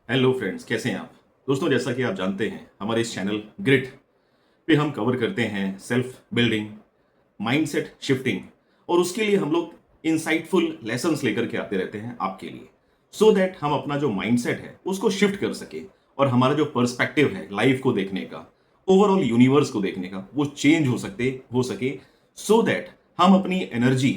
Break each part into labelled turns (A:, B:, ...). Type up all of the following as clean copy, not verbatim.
A: Hello friends, कैसे हैं आप। दोस्तों, जैसा कि आप जानते हैं, हमारे इस चैनल ग्रिट पे हम कवर करते हैं सेल्फ बिल्डिंग, माइंडसेट शिफ्टिंग, और उसके लिए हम लोग इंसाइटफुल लेसन्स लेकर के आते रहते हैं आपके लिए, सो दैट हम अपना जो माइंडसेट है उसको शिफ्ट कर सके और हमारा जो पर्सपेक्टिव है लाइफ को देखने का, ओवरऑल यूनिवर्स को देखने का, वो चेंज हो सके, सो दैट हम अपनी एनर्जी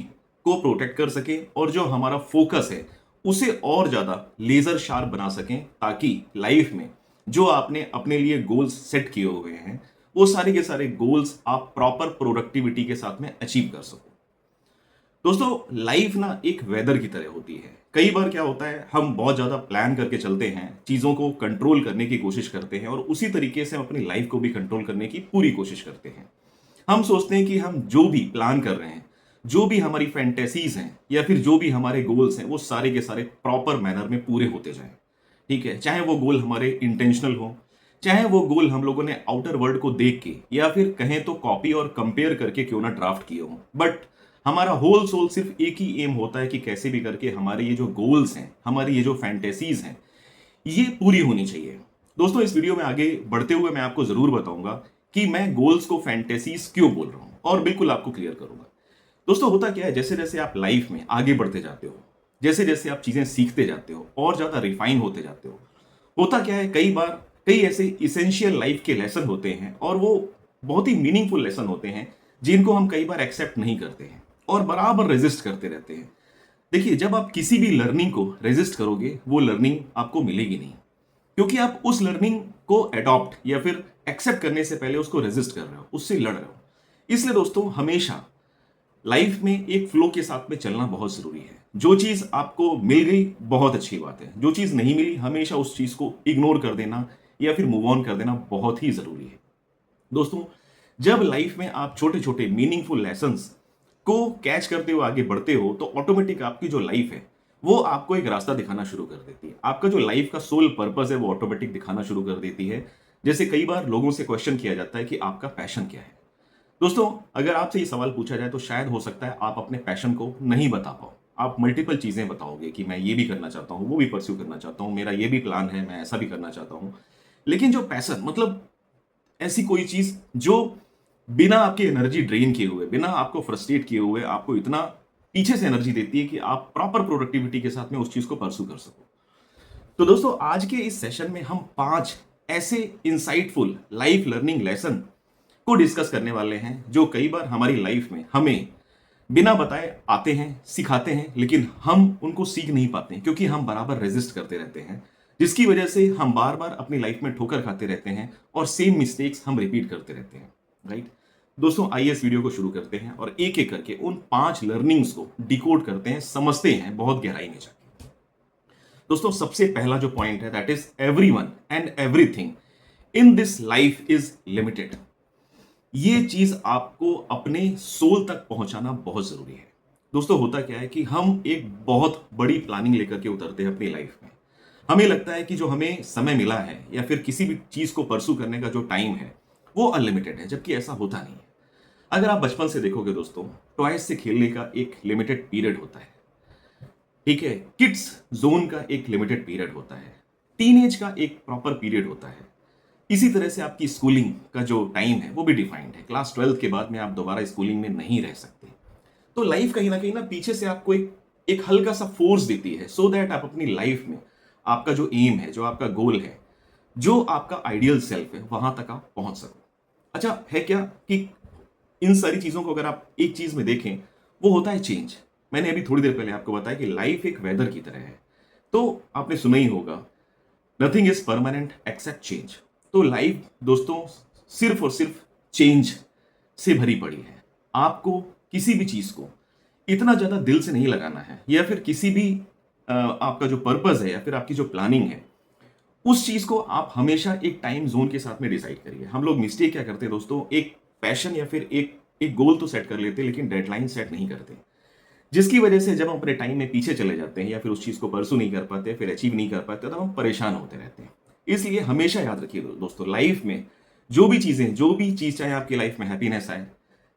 A: को प्रोटेक्ट कर सके और जो हमारा फोकस है उसे और ज्यादा लेजर शार्प बना सकें, ताकि लाइफ में जो आपने अपने लिए गोल्स सेट किए हुए हैं वो सारे के सारे गोल्स आप प्रॉपर प्रोडक्टिविटी के साथ में अचीव कर सको। दोस्तों, लाइफ ना एक वेदर की तरह होती है। कई बार क्या होता है, हम बहुत ज्यादा प्लान करके चलते हैं, चीजों को कंट्रोल करने की कोशिश करते हैं और उसी तरीके से हम अपनी लाइफ को भी कंट्रोल करने की पूरी कोशिश करते हैं। हम सोचते हैं कि हम जो भी प्लान कर रहे हैं, जो भी हमारी फैंटेसीज हैं या फिर जो भी हमारे गोल्स हैं, वो सारे के सारे प्रॉपर मैनर में पूरे होते जाएं। ठीक है, चाहे वो गोल हमारे इंटेंशनल हो, चाहे वो गोल हम लोगों ने आउटर वर्ल्ड को देख के या फिर कहें तो कॉपी और कंपेयर करके क्यों ना ड्राफ्ट किए हो, बट हमारा होल सोल सिर्फ एक ही एम होता है कि कैसे भी करके हमारे ये जो गोल्स हैं, हमारी ये जो फैंटेसीज हैं, ये पूरी होनी चाहिए। दोस्तों, इस वीडियो में आगे बढ़ते हुए मैं आपको जरूर बताऊंगा कि मैं गोल्स को फैंटेसीज क्यों बोल रहा हूं और बिल्कुल आपको क्लियर करूंगा। दोस्तों, होता क्या है, जैसे जैसे आप लाइफ में आगे बढ़ते जाते हो, जैसे जैसे आप चीजें सीखते जाते हो और ज्यादा रिफाइन होते जाते हो, होता क्या है, कई बार कई ऐसे इसेंशियल लाइफ के लेसन होते हैं और वो बहुत ही मीनिंगफुल लेसन होते हैं जिनको हम कई बार एक्सेप्ट नहीं करते हैं और बराबर रेजिस्ट करते रहते हैं। देखिए, जब आप किसी भी लर्निंग को रेजिस्ट करोगे, वो लर्निंग आपको मिलेगी नहीं, क्योंकि आप उस लर्निंग को अडॉप्ट या फिर एक्सेप्ट करने से पहले उसको रेजिस्ट कर रहे हो, उससे लड़ रहे हो। इसलिए दोस्तों, हमेशा लाइफ में एक फ्लो के साथ में चलना बहुत जरूरी है। जो चीज आपको मिल गई बहुत अच्छी बात है, जो चीज नहीं मिली हमेशा उस चीज को इग्नोर कर देना या फिर मूव ऑन कर देना बहुत ही जरूरी है। दोस्तों, जब लाइफ में आप छोटे छोटे मीनिंगफुल लेसन्स को कैच करते हुए आगे बढ़ते हो, तो ऑटोमेटिक आपकी जो लाइफ है वो आपको एक रास्ता दिखाना शुरू कर देती है। आपका जो लाइफ का सोल पर्पस है वो ऑटोमेटिक दिखाना शुरू कर देती है। जैसे कई बार लोगों से क्वेश्चन किया जाता है कि आपका पैशन क्या है। दोस्तों, अगर आपसे ये सवाल पूछा जाए तो शायद हो सकता है आप अपने पैशन को नहीं बता पाओ। आप मल्टीपल चीजें बताओगे कि मैं ये भी करना चाहता हूँ, वो भी परस्यू करना चाहता हूँ, मेरा ये भी प्लान है, मैं ऐसा भी करना चाहता हूँ। लेकिन जो पैशन मतलब ऐसी कोई चीज जो बिना आपकी एनर्जी ड्रेन किए हुए, बिना आपको फ्रस्ट्रेट किए हुए, आपको इतना पीछे से एनर्जी देती है कि आप प्रॉपर प्रोडक्टिविटी के साथ में उस चीज को परस्यू कर सको। तो दोस्तों, आज के इस सेशन में हम 5 ऐसे इंसाइटफुल लाइफ लर्निंग लेसन को डिस्कस करने वाले हैं जो कई बार हमारी लाइफ में हमें बिना बताए आते हैं, सिखाते हैं, लेकिन हम उनको सीख नहीं पाते हैं क्योंकि हम बराबर रेजिस्ट करते रहते हैं, जिसकी वजह से हम बार बार अपनी लाइफ में ठोकर खाते रहते हैं और सेम मिस्टेक्स हम रिपीट करते रहते हैं। राइट। दोस्तों, आइए इस वीडियो को शुरू करते हैं और एक एक करके उन 5 लर्निंग्स को डिकोड करते हैं, समझते हैं बहुत गहराई में जाके। दोस्तों, सबसे पहला जो पॉइंट है, that is everyone and everything in this life is limited. ये चीज आपको अपने सोल तक पहुंचाना बहुत जरूरी है। दोस्तों, होता क्या है कि हम एक बहुत बड़ी प्लानिंग लेकर के उतरते हैं अपनी लाइफ में। हमें लगता है कि जो हमें समय मिला है या फिर किसी भी चीज को परसू करने का जो टाइम है वो अनलिमिटेड है, जबकि ऐसा होता नहीं है। अगर आप बचपन से देखोगे दोस्तों, टॉयज से खेलने का एक लिमिटेड पीरियड होता है। ठीक है, किड्स जोन का एक लिमिटेड पीरियड होता है, टीनेज का एक प्रॉपर पीरियड होता है। इसी तरह से आपकी स्कूलिंग का जो टाइम है वो भी डिफाइंड है। क्लास 12 के बाद में आप दोबारा स्कूलिंग में नहीं रह सकते। तो लाइफ कहीं ना पीछे से आपको एक हल्का सा फोर्स देती है, सो दैट आप अपनी लाइफ में आपका जो एम है, जो आपका गोल है, जो आपका आइडियल सेल्फ है, वहां तक आप पहुंच सको। अच्छा है क्या कि इन सारी चीजों को अगर आप एक चीज में देखें, वो होता है चेंज। मैंने अभी थोड़ी देर पहले आपको बताया कि लाइफ एक वेदर की तरह है। तो आपने सुना ही होगा, nothing is permanent except change. तो लाइफ दोस्तों सिर्फ और सिर्फ चेंज से भरी पड़ी है। आपको किसी भी चीज को इतना ज्यादा दिल से नहीं लगाना है, या फिर किसी भी आपका जो पर्पस है या फिर आपकी जो प्लानिंग है, उस चीज को आप हमेशा एक टाइम जोन के साथ में डिसाइड करिए। हम लोग मिस्टेक क्या करते हैं दोस्तों, एक पैशन या फिर एक एक गोल तो सेट कर लेते हैं लेकिन डेडलाइन सेट नहीं करते, जिसकी वजह से जब हम अपने टाइम में पीछे चले जाते हैं या फिर उस चीज को परसू नहीं कर पाते, फिर अचीव नहीं कर पाते, तब हम परेशान होते रहते हैं। इसलिए हमेशा याद रखिए दोस्तों, लाइफ में जो भी चीज, चाहे आपकी लाइफ में हैप्पीनेस आए,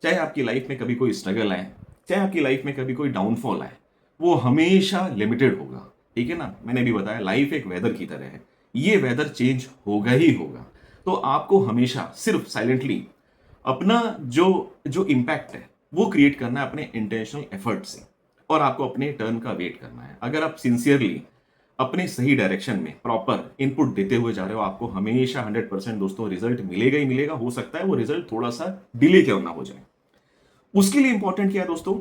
A: चाहे आपकी लाइफ में कभी कोई स्ट्रगल आए, चाहे आपकी लाइफ में कभी कोई डाउनफॉल आए, वो हमेशा लिमिटेड होगा। ठीक है ना, मैंने भी बताया लाइफ एक वेदर की तरह है। ये वेदर चेंज होगा ही होगा। तो आपको हमेशा सिर्फ साइलेंटली अपना जो जो इम्पैक्ट है वो क्रिएट करना है अपने इंटेंशनल एफर्ट से, और आपको अपने टर्न का वेट करना है। अगर आप सिंसियरली अपने सही डायरेक्शन में प्रॉपर इनपुट देते हुए जा रहे हो, आपको हमेशा 100% दोस्तों रिजल्ट मिलेगा ही मिलेगा। हो सकता है वो रिजल्ट थोड़ा सा डिले क्यों ना हो जाए। उसके लिए इंपॉर्टेंट क्या है दोस्तों,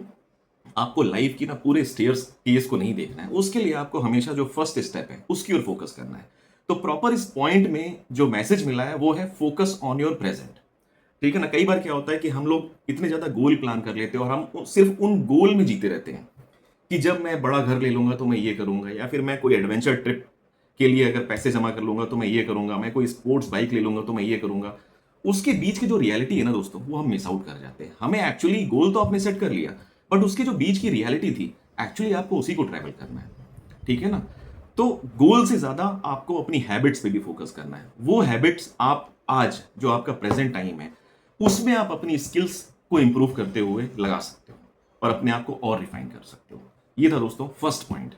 A: आपको लाइफ की ना पूरे स्टेयर्स केस को नहीं देखना है। उसके लिए आपको हमेशा जो फर्स्ट स्टेप है उसकी ओर फोकस करना है। तो प्रॉपर इस पॉइंट में जो मैसेज मिला है वो है फोकस ऑन योर प्रेजेंट। ठीक है ना। कई बार क्या होता है कि हम लोग इतने ज्यादा गोल प्लान कर लेते हैं और हम सिर्फ उन गोल में जीते रहते हैं कि जब मैं बड़ा घर ले लूंगा तो मैं ये करूंगा, या फिर मैं कोई एडवेंचर ट्रिप के लिए अगर पैसे जमा कर लूंगा तो मैं ये करूंगा, मैं कोई स्पोर्ट्स बाइक ले लूंगा तो मैं ये करूंगा। उसके बीच की जो रियलिटी है ना दोस्तों, वो हम मिस आउट कर जाते हैं। हमें एक्चुअली गोल तो आपने सेट कर लिया, बट उसके जो बीच की रियलिटी थी एक्चुअली आपको उसी को ट्रैवल करना है। ठीक है ना। तो गोल से ज्यादा आपको अपनी हैबिट्स पे भी फोकस करना है। वो हैबिट्स आप आज जो आपका प्रेजेंट टाइम है उसमें आप अपनी स्किल्स को इंप्रूव करते हुए लगा सकते हो और अपने आप को और रिफाइन कर सकते हो। ये था दोस्तों फर्स्ट पॉइंट।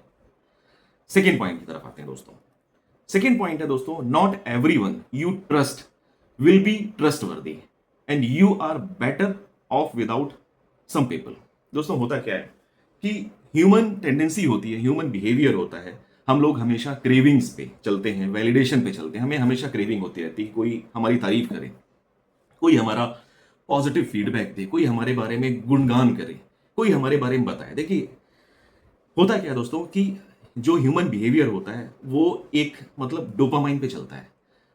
A: सेकेंड पॉइंट की तरफ आते हैं दोस्तों। सेकेंड पॉइंट है दोस्तों, not everyone you trust will be trustworthy and you are better off without some people. दोस्तों होता क्या है कि ह्यूमन टेंडेंसी होती है, ह्यूमन बिहेवियर होता है, हम लोग हमेशा क्रेविंग्स पे चलते हैं, वैलिडेशन पे चलते हैं। हमें हमेशा क्रेविंग होती रहती है कोई हमारी तारीफ करे, कोई हमारा पॉजिटिव फीडबैक दे, कोई हमारे बारे में गुणगान करे, कोई हमारे बारे में बताए। देखिए होता क्या है दोस्तों कि जो ह्यूमन बिहेवियर होता है वो एक मतलब डोपामाइन पे चलता है।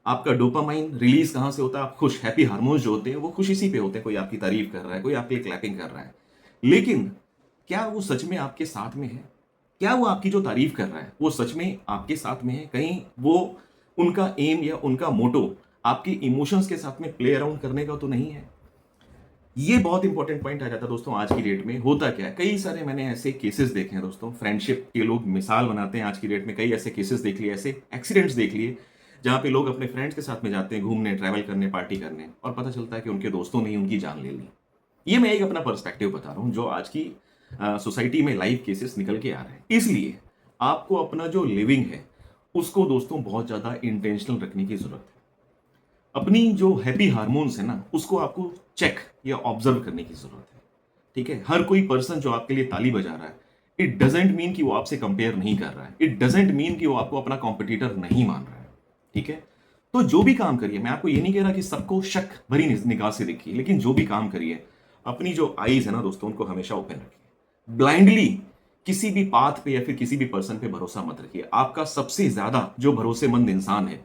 A: आपका डोपामाइन रिलीज कहां से होता है, आप खुश, हैप्पी हार्मोन्स जो होते हैं वो खुश इसी पे होते हैं। कोई आपकी तारीफ कर रहा है, कोई आपके लिए क्लैपिंग कर रहा है, लेकिन क्या वो सच में आपके साथ में है? क्या वो आपकी जो तारीफ कर रहा है वो सच में आपके साथ में है? कहीं वो उनका एम या उनका मोटो आपके इमोशंस के साथ में प्ले अराउंड करने का तो नहीं है? ये बहुत इंपॉर्टेंट पॉइंट आ जाता है दोस्तों। आज की डेट में होता क्या है, कई सारे मैंने ऐसे केसेस देखे हैं दोस्तों, फ्रेंडशिप के लोग मिसाल बनाते हैं आज की डेट में। कई ऐसे केसेस देख लिए, ऐसे एक्सीडेंट्स देख लिए जहां पे लोग अपने फ्रेंड्स के साथ में जाते हैं घूमने, ट्रैवल करने, पार्टी करने, और पता चलता है कि उनके दोस्तों ने ही उनकी जान ले ली। ये मैं एक अपना पर्सपेक्टिव बता रहा हूँ जो आज की सोसाइटी में लाइव केसेस निकल के आ रहे हैं। इसलिए आपको अपना जो लिविंग है उसको दोस्तों बहुत ज्यादा इंटेंशनल रखने की जरूरत है। अपनी जो हैप्पी हार्मोन्स है ना उसको आपको चेक या ऑब्जर्व करने की जरूरत है। ठीक है। हर कोई पर्सन जो आपके लिए ताली बजा रहा है, इट डजेंट मीन कि वो आपसे कंपेयर नहीं कर रहा है, इट डजेंट मीन कि वो आपको अपना कॉम्पिटिटर नहीं मान रहा है। ठीक है। तो जो भी काम करिए, मैं आपको ये नहीं कह रहा कि सबको शक भरी निगाह से देखिए, लेकिन जो भी काम करिए अपनी जो आईज है ना दोस्तों उनको हमेशा ओपन रखिए। ब्लाइंडली किसी भी पाथ पे या फिर किसी भी पर्सन पे भरोसा मत रखिए। आपका सबसे ज्यादा जो भरोसेमंद इंसान है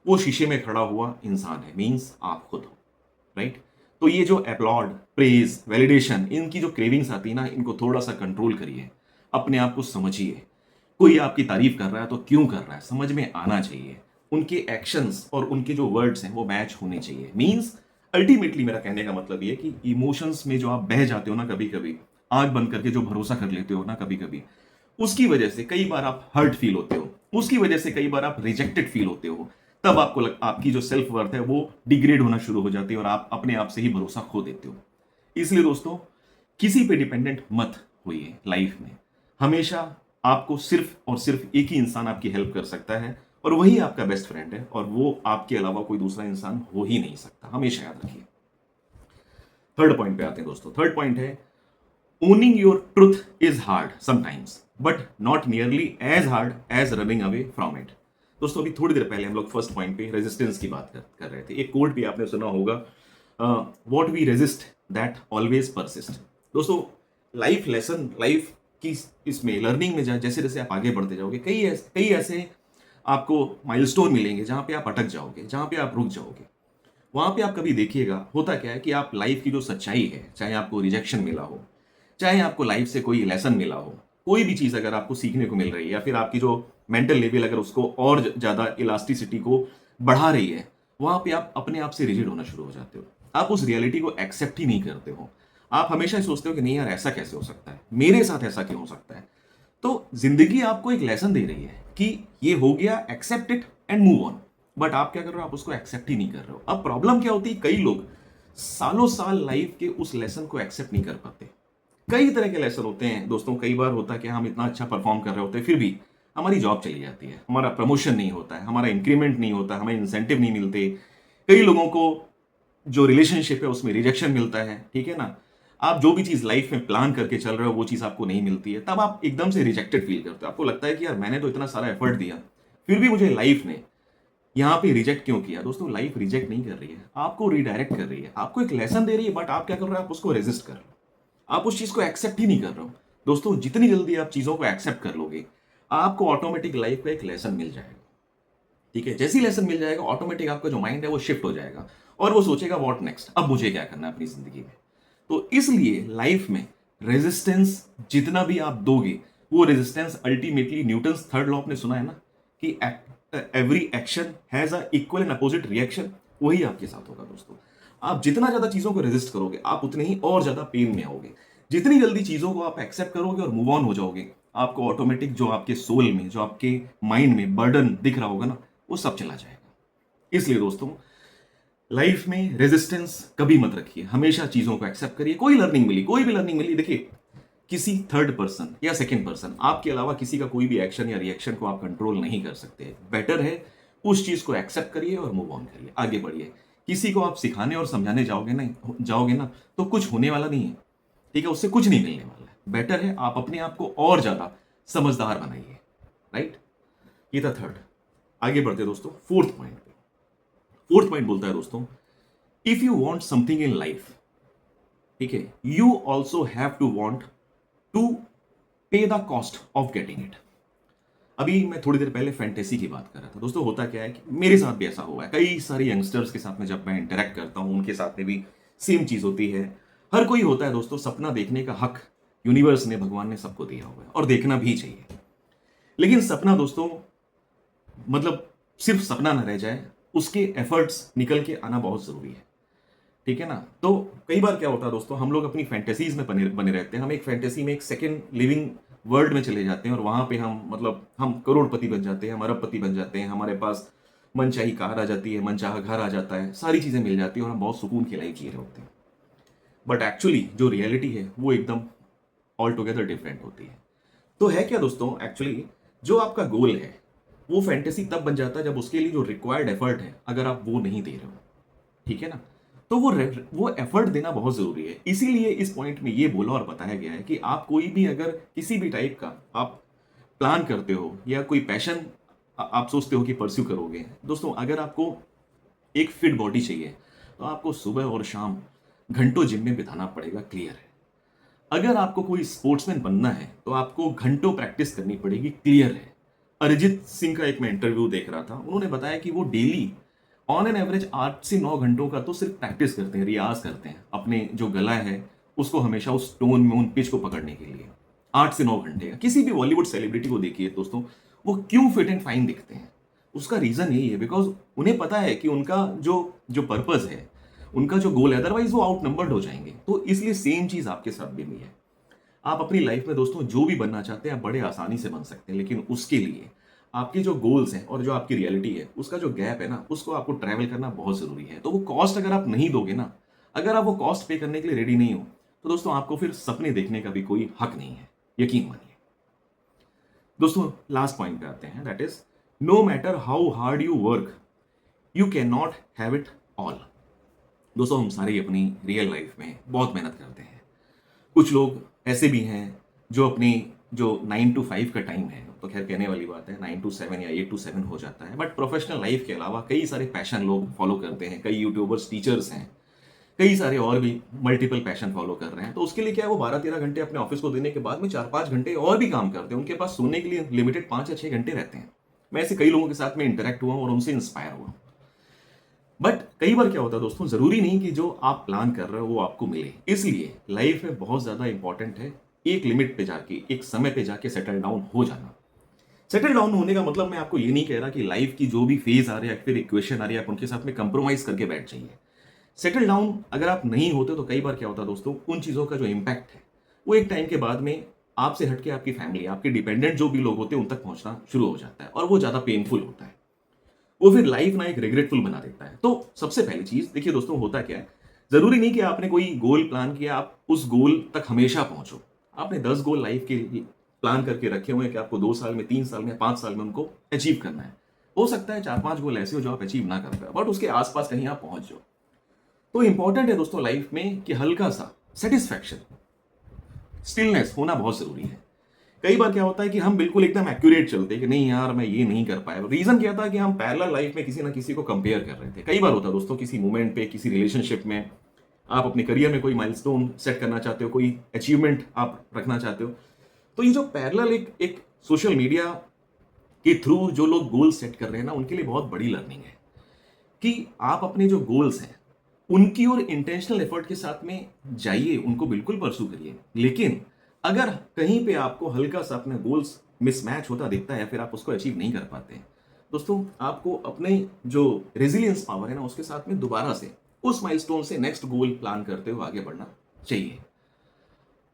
A: वो शीशे में खड़ा हुआ इंसान है, मींस आप खुद हो। राइट। तो ये जो अपलॉड, प्रेज, वैलिडेशन, इनकी जो क्रेविंग्स आती है ना, इनको थोड़ा सा कंट्रोल करिए। अपने आप को समझिए। कोई आपकी तारीफ कर रहा है तो क्यों कर रहा है समझ में आना चाहिए। उनके एक्शंस और उनके जो वर्ड्स हैं वो मैच होने चाहिए। मींस अल्टीमेटली मेरा कहने का मतलब ये कि इमोशंस में जो आप बह जाते हो ना, कभी कभी आंख बंद करके जो भरोसा कर लेते हो ना, कभी कभी उसकी वजह से कई बार आप हर्ट फील होते हो, उसकी वजह से कई बार आप रिजेक्टेड फील होते हो। तब आपको आपकी जो सेल्फ वर्थ है वो डिग्रेड होना शुरू हो जाती है और आप अपने आप से ही भरोसा खो देते हो। इसलिए दोस्तों किसी पे डिपेंडेंट मत होइए लाइफ में। हमेशा आपको सिर्फ और सिर्फ एक ही इंसान आपकी हेल्प कर सकता है और वही आपका बेस्ट फ्रेंड है, और वो आपके अलावा कोई दूसरा इंसान हो ही नहीं सकता। हमेशा याद रखिए। थर्ड पॉइंट पे आते हैं दोस्तों। थर्ड पॉइंट है, owning your truth is hard sometimes but not nearly as hard as running away from it। दोस्तों अभी थोड़ी देर पहले हम लोग फर्स्ट पॉइंट पे रेजिस्टेंस की बात कर रहे थे। एक कोड भी आपने सुना होगा, what we resist that always persist. दोस्तों लाइफ लेसन, लाइफ की इसमें लर्निंग में जैसे जैसे आप आगे बढ़ते जाओगे कई ऐसे आपको माइलस्टोन मिलेंगे जहां पे आप अटक जाओगे, जहां पे आप रुक जाओगे। वहां पे आप कभी देखिएगा होता क्या है कि आप लाइफ की जो सच्चाई है, चाहे आपको रिजेक्शन मिला हो, चाहे आपको लाइफ से कोई लेसन मिला हो, कोई भी चीज अगर आपको सीखने को मिल रही है या फिर आपकी जो मेंटल लेवल अगर उसको और ज्यादा इलास्टिसिटी को बढ़ा रही है, वहां पे आप अपने आप से रिजिड होना शुरू हो जाते हो। आप उस रियलिटी को एक्सेप्ट ही नहीं करते हो। आप हमेशा सोचते हो कि नहीं यार ऐसा कैसे हो सकता है, मेरे साथ ऐसा क्यों हो सकता है। तो जिंदगी आपको एक लेसन दे रही है कि ये हो गया, accept it and move on. But आप क्या कर रहे हो, आप उसको एक्सेप्ट ही नहीं कर रहे हो। अब प्रॉब्लम क्या होती है, कई लोग सालों साल लाइफ के उस लेसन को एक्सेप्ट नहीं कर पाते। कई तरह के लेसन होते हैं दोस्तों। कई बार होता है कि हम इतना अच्छा परफॉर्म कर रहे होते हैं फिर भी हमारी जॉब चली जाती है, हमारा प्रमोशन नहीं होता है, हमारा इंक्रीमेंट नहीं होता, हमें इंसेंटिव नहीं मिलते, कई लोगों को जो रिलेशनशिप है उसमें रिजेक्शन मिलता है, ठीक है ना। आप जो भी चीज लाइफ में प्लान करके चल रहे हो वो चीज आपको नहीं मिलती है, तब आप एकदम से रिजेक्टेड फील करते हो। आपको लगता है कि यार मैंने तो इतना सारा एफर्ट दिया, फिर भी मुझे लाइफ ने यहाँ पे रिजेक्ट क्यों किया। दोस्तों लाइफ रिजेक्ट नहीं कर रही है, आपको रिडायरेक्ट कर रही है, आपको एक लेसन दे रही है, बट आप क्या कर रहे हो, आप उसको रेजिस्ट कर रहे हो, आप उस चीज को एक्सेप्ट ही नहीं कर रहे हो। दोस्तों जितनी जल्दी आप चीजों को एक्सेप्ट कर लोगे, आपको ऑटोमेटिक लाइफ का एक लेसन मिल जाएगा, ठीक है। जैसी लेसन मिल जाएगा, ऑटोमेटिक आपका जो माइंड है वो शिफ्ट हो जाएगा और वो सोचेगा व्हाट नेक्स्ट, अब मुझे क्या करना है अपनी जिंदगी में। तो इसलिए लाइफ में रेजिस्टेंस जितना भी आप दोगे, वो resistance ultimately Newton's third law आपने सुना है ना, कि every action has a equal and opposite reaction, वही आपके साथ होगा दोस्तों। आप जितना ज्यादा चीजों को रेजिस्ट करोगे, आप उतने ही और ज्यादा पेन में आओगे। जितनी जल्दी चीजों को आप एक्सेप्ट करोगे और मूव ऑन हो जाओगे, आपको ऑटोमेटिक जो आपके सोल में, जो आपके माइंड में बर्डन दिख रहा होगा ना, वो सब चला जाएगा। इसलिए दोस्तों लाइफ में रेजिस्टेंस कभी मत रखिए, हमेशा चीजों को एक्सेप्ट करिए। कोई लर्निंग मिली, कोई भी लर्निंग मिली, देखिए किसी थर्ड पर्सन या सेकंड पर्सन, आपके अलावा किसी का कोई भी एक्शन या रिएक्शन को आप कंट्रोल नहीं कर सकते। बेटर है उस चीज को एक्सेप्ट करिए और मूव ऑन करिए, आगे बढ़िए। किसी को आप सिखाने और समझाने जाओगे ना तो कुछ होने वाला नहीं है, ठीक है, उससे कुछ नहीं मिलने वाला है। बेटर है आप अपने आप को और ज्यादा समझदार बनाइए, राइट। ये था थर्ड। आगे बढ़ते दोस्तों फोर्थ पॉइंट पे। फोर्थ पॉइंट बोलता है दोस्तों, if you want something in life, ठीक है, you also have to want to pay the cost of getting it. अभी मैं थोड़ी देर पहले फैंटेसी की बात कर रहा था दोस्तों। होता क्या है कि मेरे साथ भी ऐसा हुआ है, कई सारे यंगस्टर्स के साथ में जब मैं इंटरेक्ट करता हूं, उनके साथ में भी सेम चीज होती है। हर कोई होता है दोस्तों, सपना देखने का हक यूनिवर्स ने, भगवान ने सबको दिया हुआ है और देखना भी चाहिए। लेकिन सपना दोस्तों मतलब सिर्फ सपना ना रह जाए, उसके एफर्ट्स निकल के आना बहुत जरूरी है, ठीक है ना। तो कई बार क्या होता है दोस्तों, हम लोग अपनी फैंटेसीज में बने रहते हैं। हम एक फैंटेसी में, एक सेकेंड लिविंग वर्ल्ड में चले जाते हैं और वहां पे हम करोड़पति बन जाते हैं, हम अरबपति बन जाते हैं, हमारे पास मनचाही कार आ जाती है, मनचाहा घर आ जाता है, सारी चीजें मिल जाती है और हम बहुत सुकून की लाइफ जी रहे होते हैं। बट एक्चुअली जो रियलिटी है वो एकदम ऑल टुगेदर डिफरेंट होती है। तो है क्या दोस्तों, एक्चुअली जो आपका गोल है वो फैंटेसी तब बन जाता है जब उसके लिए जो रिक्वायर्ड एफर्ट है अगर आप वो नहीं दे रहे हो, ठीक है ना। तो वो एफर्ट देना बहुत जरूरी है। इसीलिए इस पॉइंट में ये बोला और बताया गया है कि आप कोई भी अगर किसी भी टाइप का आप प्लान करते हो या कोई पैशन आप सोचते हो कि परस्यू करोगे दोस्तों, अगर आपको एक फिट बॉडी चाहिए तो आपको सुबह और शाम घंटों जिम में बिताना पड़ेगा, क्लियर है। अगर आपको कोई स्पोर्ट्समैन बनना है तो आपको घंटों प्रैक्टिस करनी पड़ेगी, क्लियर है। अरिजीत सिंह का एक मैं इंटरव्यू देख रहा था, उन्होंने बताया कि वो डेली ऑन एन एवरेज 8 से 9 घंटों का तो सिर्फ प्रैक्टिस करते हैं, रियाज करते हैं अपने जो गला है उसको हमेशा उस टोन में, उन पिच को पकड़ने के लिए। 8 से 9 घंटे का। किसी भी बॉलीवुड सेलिब्रिटी को देखिए दोस्तों, वो क्यों फिट एंड फाइन दिखते हैं, उसका रीजन यही है, बिकॉज उन्हें पता है कि उनका जो जो पर्पज है, उनका जो गोल है, अदरवाइज वो आउट नंबर्ड हो जाएंगे। तो इसलिए सेम चीज आपके साथ भी है। आप अपनी लाइफ में दोस्तों जो भी बनना चाहते हैं आप बड़े आसानी से बन सकते हैं, लेकिन उसके लिए आपके जो गोल्स हैं और जो आपकी रियलिटी है उसका जो गैप है ना, उसको आपको ट्रैवल करना बहुत जरूरी है। तो वो कॉस्ट अगर आप नहीं दोगे ना, अगर आप वो कॉस्ट पे करने के लिए रेडी नहीं हो, तो दोस्तों आपको फिर सपने देखने का भी कोई हक नहीं है, यकीन मानिए। दोस्तों लास्ट पॉइंट पे आते हैं, that is no matter how hard you work you can not have it all. दोस्तों हम सारे अपनी रियल लाइफ में बहुत मेहनत करते हैं। कुछ लोग ऐसे भी हैं जो अपनी जो 9 to 5 का टाइम है, तो खैर कहने वाली बात है, 9 to 7 या 8 to 7 हो जाता है, बट प्रोफेशनल लाइफ के अलावा कई सारे पैशन लोग फॉलो करते हैं। कई यूट्यूबर्स, टीचर्स हैं, कई सारे और भी मल्टीपल पैशन फॉलो कर रहे हैं। तो उसके लिए क्या है, वो 12-13 घंटे अपने ऑफिस को देने के बाद में 4-5 घंटे और भी काम करते हैं। उनके पास सोने के लिए लिमिटेड 5 या 6 घंटे रहते हैं। मैं ऐसे कई लोगों के साथ में इंटरेक्ट हुआ और उनसे इंस्पायर हुआ। बट कई बार क्या होता है दोस्तों, जरूरी नहीं कि जो आप प्लान कर रहे हो वो आपको मिले। इसलिए लाइफ में बहुत ज्यादा इंपॉर्टेंट है एक लिमिट पे जाके, एक समय पे जाके सेटल डाउन हो जाना। सेटल डाउन होने का मतलब मैं आपको ये नहीं कह रहा कि लाइफ की जो भी फेज आ रही है, फिर इक्वेशन आ रही है, आप उनके साथ में कंप्रोमाइज करके बैठ जाइए। सेटल डाउन अगर आप नहीं होते तो कई बार क्या होता है दोस्तों, उन चीजों का जो इम्पैक्ट है वो एक टाइम के बाद में आपसे हटके आपकी फैमिली, आपके डिपेंडेंट जो भी लोग होते हैं उन तक पहुंचना शुरू हो जाता है और वो ज्यादा पेनफुल होता है। वो फिर लाइफ ना एक रिग्रेटफुल बना देता है। तो सबसे पहली चीज देखिए दोस्तों, होता क्या है, जरूरी नहीं कि आपने कोई गोल प्लान किया आप उस गोल तक हमेशा पहुंचो। आपने 10 गोल लाइफ के प्लान करके रखे हुए हैं कि आपको 2 साल में, 3 साल में, 5 साल में उनको अचीव करना है। हो सकता है 4-5 गोल ऐसे हो जो आप अचीव ना कर पाए, बट उसके आसपास कहीं आप पहुंच जाओ। तो इंपॉर्टेंट है दोस्तों लाइफ में कि हल्का सा सेटिस्फैक्शन, स्टिलनेस होना बहुत जरूरी है। कई बार क्या होता है कि हम बिल्कुल एकदम एक्यूरेट चलते हैं कि नहीं यार मैं ये नहीं कर पाया। रीजन क्या था कि हम पैरेलल लाइफ में किसी ना किसी को कंपेयर कर रहे थे। कई बार होता है दोस्तों, किसी मोमेंट पे, किसी रिलेशनशिप में, आप अपने करियर में कोई माइलस्टोन सेट करना चाहते हो, कोई अचीवमेंट आप रखना चाहते हो, तो ये जो पैरेलल एक एक सोशल मीडिया के थ्रू जो लोग गोल सेट कर रहे हैं ना, उनके लिए बहुत बड़ी लर्निंग है कि आप अपने जो गोल्स हैं उनकी और इंटेंशनल एफर्ट के साथ में जाइए, उनको बिल्कुल परसू करिए। लेकिन अगर कहीं पे आपको हल्का सा अपने गोल्स मिसमैच होता दिखता है, फिर आप उसको अचीव नहीं कर पाते हैं, दोस्तों आपको अपने जो रेजिलियंस पावर है ना, उसके साथ में दोबारा से उस माइलस्टोन से नेक्स्ट गोल प्लान करते हुए आगे बढ़ना चाहिए।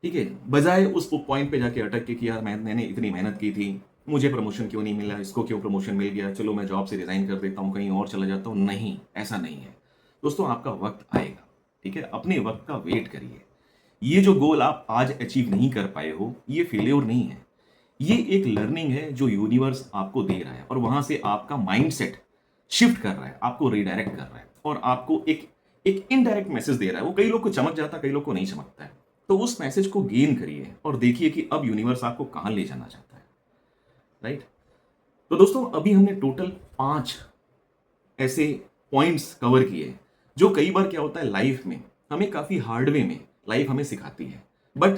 A: ठीक है, बजाय उस पॉइंट पे जाके अटक के कि यार मैंने इतनी मेहनत की थी, मुझे प्रमोशन क्यों नहीं मिला, इसको क्यों प्रमोशन मिल गया, चलो मैं जॉब से रिजाइन कर देता हूँ, कहीं और चला जाता हूँ। नहीं, ऐसा नहीं है दोस्तों, आपका वक्त आएगा। ठीक है, अपने वक्त का वेट करिए। ये जो गोल आप आज अचीव नहीं कर पाए हो, ये फेलियर नहीं है, ये एक लर्निंग है जो यूनिवर्स आपको दे रहा है, और वहां से आपका माइंडसेट शिफ्ट कर रहा है, आपको रिडायरेक्ट कर रहा है, और आपको एक एक इनडायरेक्ट मैसेज दे रहा है। वो कई लोग को चमक जाता है, कई लोग को नहीं चमकता है। तो उस मैसेज को गेन करिए और देखिए कि अब यूनिवर्स आपको कहां ले जाना चाहता है। राइट। तो दोस्तों अभी हमने टोटल 5 ऐसे पॉइंट्स कवर किए जो कई बार क्या होता है लाइफ में हमें काफी हार्ड वे में लाइफ हमें सिखाती है, बट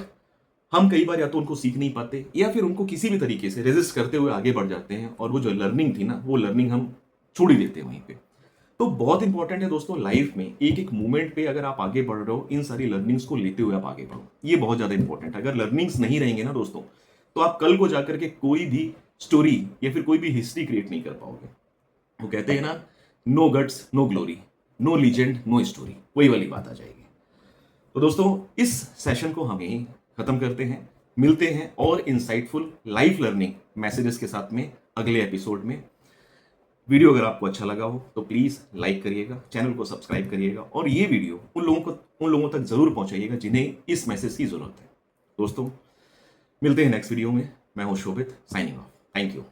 A: हम कई बार या तो उनको सीख नहीं पाते या फिर उनको किसी भी तरीके से रेजिस्ट करते हुए आगे बढ़ जाते हैं, और वो जो लर्निंग थी ना, वो लर्निंग हम छोड़ ही देते हैं वहीं पे। तो बहुत इंपॉर्टेंट है दोस्तों लाइफ में एक एक मोमेंट पे अगर आप आगे बढ़ रहे हो, इन सारी लर्निंग्स को लेते हुए आप आगे बढ़ो, ये बहुत ज्यादा इंपॉर्टेंट है। अगर लर्निंग्स नहीं रहेंगे ना दोस्तों, तो आप कल को जाकर के कोई भी स्टोरी या फिर कोई भी हिस्ट्री क्रिएट नहीं कर पाओगे। वो कहते हैं ना, no guts no glory, no legend no story, वही वाली बात आ जाएगी। तो दोस्तों इस सेशन को हम यहीं खत्म करते हैं, मिलते हैं और इंसाइटफुल लाइफ लर्निंग मैसेजेस के साथ में अगले एपिसोड में। वीडियो अगर आपको अच्छा लगा हो तो प्लीज लाइक करिएगा, चैनल को सब्सक्राइब करिएगा, और ये वीडियो उन लोगों तक जरूर पहुंचाइएगा जिन्हें इस मैसेज की जरूरत है। दोस्तों मिलते हैं नेक्स्ट वीडियो में। मैं हूं शोभित, साइनिंग ऑफ। Thank you.